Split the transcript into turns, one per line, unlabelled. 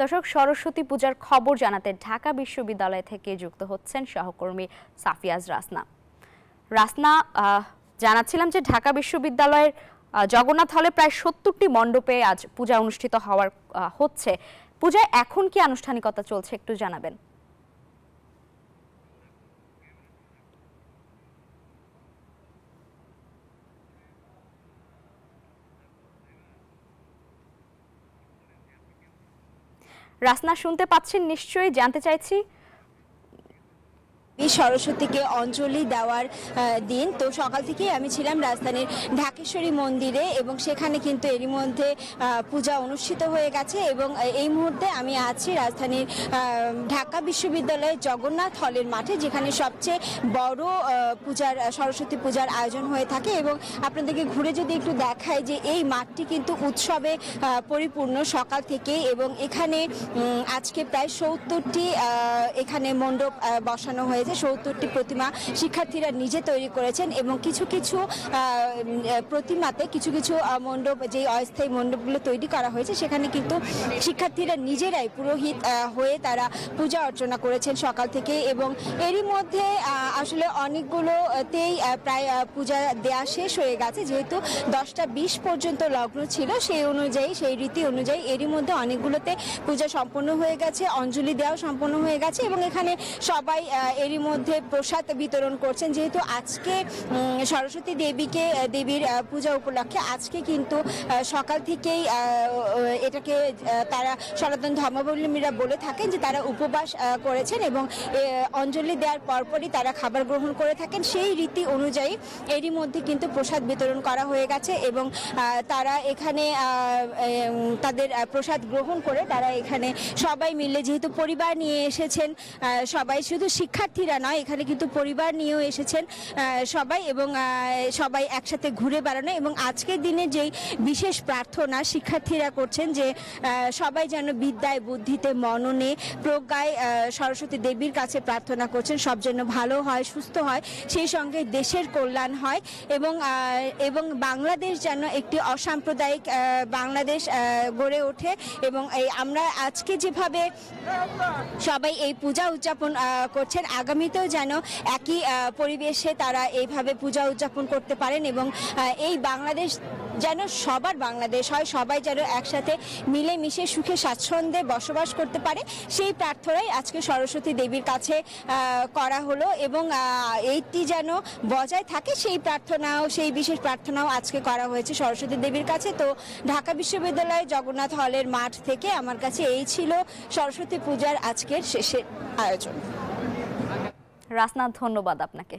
দর্শক, সরস্বতী পূজার খবর জানাতে ঢাকা বিশ্ববিদ্যালয় থেকে যুক্ত হচ্ছেন সহকর্মী সাফিয়াজ রাসনা। রাসনা, জানাচ্ছিলাম যে ঢাকা বিশ্ববিদ্যালয়ের জগন্নাথ হলে প্রায় ৭০টি মণ্ডপে আজ পূজা অনুষ্ঠিত হচ্ছে। পূজায় এখন কি আনুষ্ঠানিকতা চলছে একটু জানাবেন? রাসনা, শুনতে পাচ্ছেন নিশ্চয়ই, জানতে চাইছি
সরস্বতীকে অঞ্জলি দেওয়ার দিন। তো সকাল থেকেই আমি ছিলাম রাজধানীর ঢাকেশ্বরী মন্দিরে এবং সেখানে কিন্তু এরই মধ্যে পূজা অনুষ্ঠিত হয়ে গেছে এবং এই মুহূর্তে আমি আছি রাজধানীর ঢাকা বিশ্ববিদ্যালয়ের জগন্নাথ হলের মাঠে, যেখানে সবচেয়ে বড় সরস্বতী পূজার আয়োজন হয়ে থাকে। এবং আপনাদেরকে ঘুরে যদি একটু দেখায় যে এই মাঠটি কিন্তু উৎসবে পরিপূর্ণ সকাল থেকে, এবং এখানে আজকে প্রায় ৭০টি এখানে মণ্ডপ বসানো হয়েছে। ৭০টি প্রতিমা শিক্ষার্থীরা নিজে তৈরি করেছেন এবং কিছু কিছু প্রতিমাতে কিছু কিছু মণ্ডপ, যে অস্থায়ী মণ্ডপগুলো তৈরি করা হয়েছে সেখানে কিন্তু শিক্ষার্থীরা নিজেরাই পুরোহিত হয়ে তারা পূজা অর্চনা করেছেন সকাল থেকে। এবং এরই মধ্যে আসলে অনেকগুলোতেই প্রায় পূজা দেয়া শেষ হয়ে গেছে, যেহেতু 10টা 20 পর্যন্ত লগ্ন ছিল। সেই রীতি অনুযায়ী এরই মধ্যে অনেকগুলোতে পূজা সম্পন্ন হয়ে গেছে, অঞ্জলি দেওয়াও সম্পন্ন হয়ে গেছে এবং এখানে সবাই এরই মধ্যে প্রসাদ বিতরণ করছেন। যেহেতু আজকে সরস্বতী দেবীর পূজা উপলক্ষে আজকে কিন্তু সকাল থেকেই এটাকে তারা সনাতন ধর্মাবলম্বীরা বলে থাকেন যে তারা উপবাস করেছেন এবং অঞ্জলি দেওয়ার পরপরই তারা খাবার গ্রহণ করে থাকেন। সেই রীতি অনুযায়ী এরই মধ্যে কিন্তু প্রসাদ বিতরণ করা হয়ে গেছে এবং তারা এখানে তাদের প্রসাদ গ্রহণ করে তারা এখানে সবাই মিলে, যেহেতু পরিবার নিয়ে এসেছেন সবাই, শুধু শিক্ষার্থীরা নয়, এখানে কিন্তু পরিবার নিয়েও এসেছেন সবাই, এবং সবাই একসাথে ঘুরে বেড়ানো। এবং আজকের দিনে যেই বিশেষ প্রার্থনা শিক্ষার্থীরা করছেন যে সবাই যেন বিদ্যায়, বুদ্ধিতে, মননে, প্রজ্ঞায় সরস্বতী দেবীর কাছে প্রার্থনা করছেন সব যেন ভালো হয়, সুস্থ হয়, সেই সঙ্গে দেশের কল্যাণ হয় এবং বাংলাদেশ যেন একটি অসাম্প্রদায়িক বাংলাদেশ গড়ে ওঠে। এবং আমরা আজকে যেভাবে সবাই এই পূজা উদযাপন করছেন, আগামীতেও যেন একই পরিবেশে তারা এইভাবে পূজা উদযাপন করতে পারেন এবং এই বাংলাদেশ যেন সবার বাংলাদেশ হয়, সবাই যেন একসাথে মিলেমিশে সুখে স্বাচ্ছন্দ্যে বসবাস করতে পারে, সেই প্রার্থনাই আজকে সরস্বতী দেবীর কাছে করা হলো। এবং এইটি যেন বজায় থাকে সেই বিশেষ প্রার্থনাও আজকে করা হয়েছে সরস্বতী দেবীর কাছে। তো ঢাকা বিশ্ববিদ্যালয় জগন্নাথ হলের মাঠ থেকে আমার কাছে এই ছিল সরস্বতী পূজার আজকের শেষের আয়োজন।
রাসনা, ধন্যবাদ আপনাকে।